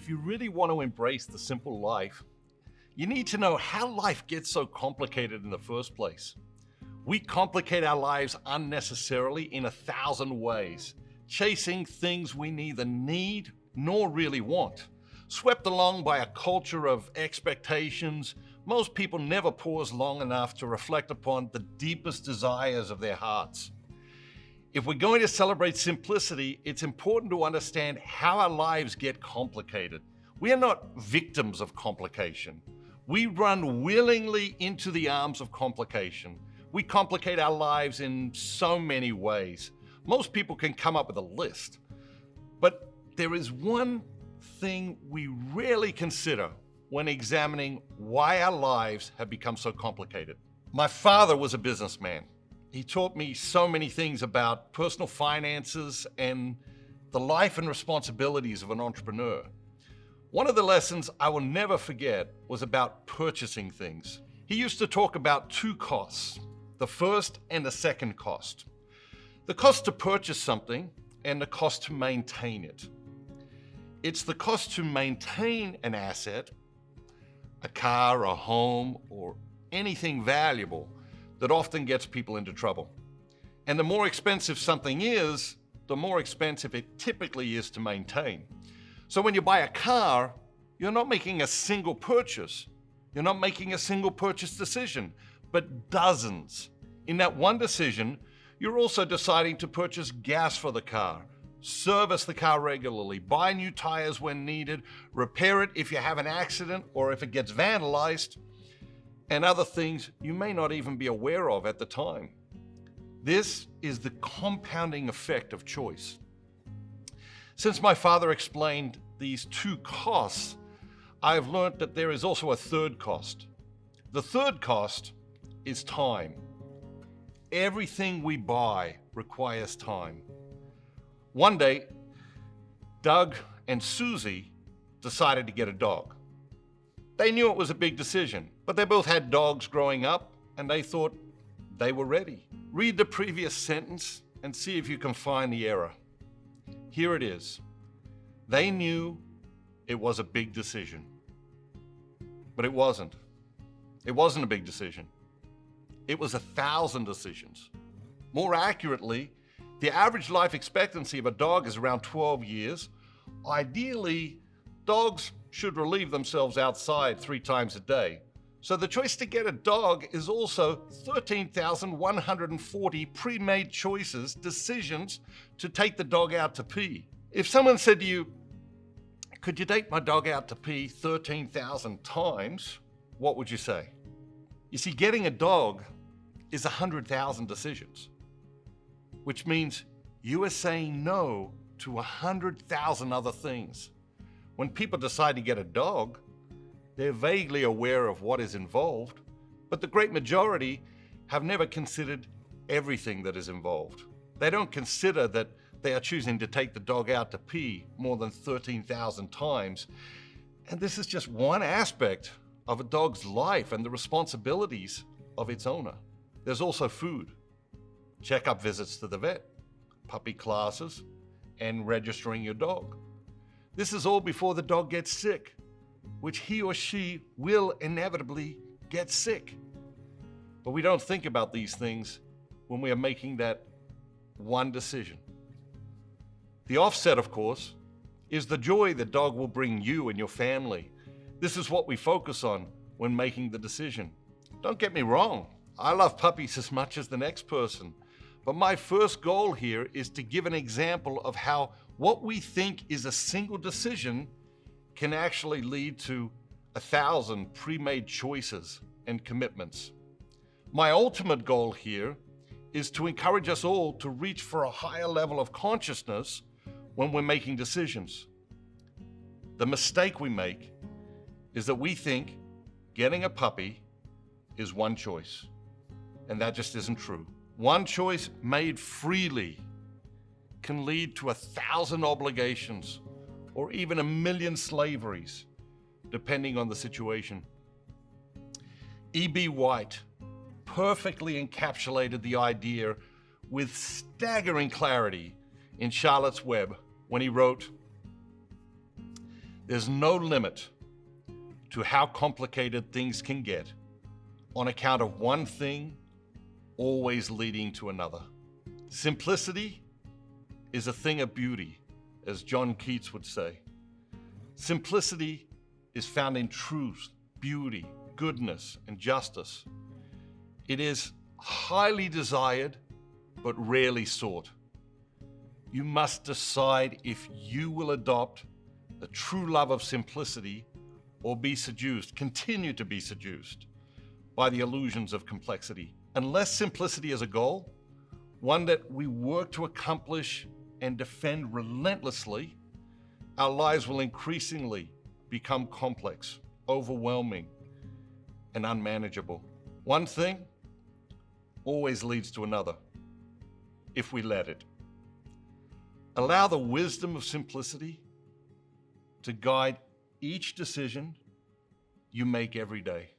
If you really want to embrace the simple life, you need to know how life gets so complicated in the first place. We complicate our lives unnecessarily in 1,000 ways, chasing things we neither need nor really want. Swept along by a culture of expectations, most people never pause long enough to reflect upon the deepest desires of their hearts. If we're going to celebrate simplicity, it's important to understand how our lives get complicated. We are not victims of complication. We run willingly into the arms of complication. We complicate our lives in so many ways. Most people can come up with a list. But there is one thing we rarely consider when examining why our lives have become so complicated. My father was a businessman. He taught me so many things about personal finances and the life and responsibilities of an entrepreneur. One of the lessons I will never forget was about purchasing things. He used to talk about two costs, the first and the second cost. The cost to purchase something and the cost to maintain it. It's the cost to maintain an asset, a car, a home, or anything valuable that often gets people into trouble. And the more expensive something is, the more expensive it typically is to maintain. So when you buy a car, you're not making a single purchase. You're not making a single purchase decision, but dozens. In that one decision, you're also deciding to purchase gas for the car, service the car regularly, buy new tires when needed, repair it if you have an accident or if it gets vandalized, and other things you may not even be aware of at the time. This is the compounding effect of choice. Since my father explained these two costs, I have learned that there is also a third cost. The third cost is time. Everything we buy requires time. One day, Doug and Susie decided to get a dog. They knew it was a big decision, but they both had dogs growing up, and they thought they were ready. Read the previous sentence and see if you can find the error. Here it is. They knew it was a big decision, but it wasn't. It wasn't a big decision. It was 1,000 decisions. More accurately, the average life expectancy of a dog is around 12 years. Ideally, dogs should relieve themselves outside 3 times a day. So the choice to get a dog is also 13,140 pre-made choices, decisions to take the dog out to pee. If someone said to you, could you take my dog out to pee 13,000 times? What would you say? You see, getting a dog is 100,000 decisions, which means you are saying no to 100,000 other things. When people decide to get a dog, they're vaguely aware of what is involved, but the great majority have never considered everything that is involved. They don't consider that they are choosing to take the dog out to pee more than 13,000 times. And this is just one aspect of a dog's life and the responsibilities of its owner. There's also food, checkup visits to the vet, puppy classes, and registering your dog. This is all before the dog gets sick, which he or she will inevitably get sick. But we don't think about these things when we are making that one decision. The offset, of course, is the joy the dog will bring you and your family. This is what we focus on when making the decision. Don't get me wrong, I love puppies as much as the next person, but my first goal here is to give an example of how what we think is a single decision can actually lead to 1,000 pre-made choices and commitments. My ultimate goal here is to encourage us all to reach for a higher level of consciousness when we're making decisions. The mistake we make is that we think getting a puppy is one choice, and that just isn't true. One choice made freely can lead to 1,000 obligations or even 1,000,000 slaveries, depending on the situation. E.B. White perfectly encapsulated the idea with staggering clarity in Charlotte's Web when he wrote, There's no limit to how complicated things can get on account of one thing always leading to another. Simplicity is a thing of beauty, as John Keats would say. Simplicity is found in truth, beauty, goodness, and justice. It is highly desired, but rarely sought. You must decide if you will adopt the true love of simplicity or be seduced, continue to be seduced by the illusions of complexity. Unless simplicity is a goal, one that we work to accomplish and defend relentlessly, our lives will increasingly become complex, overwhelming, and unmanageable. One thing always leads to another, if we let it. Allow the wisdom of simplicity to guide each decision you make every day.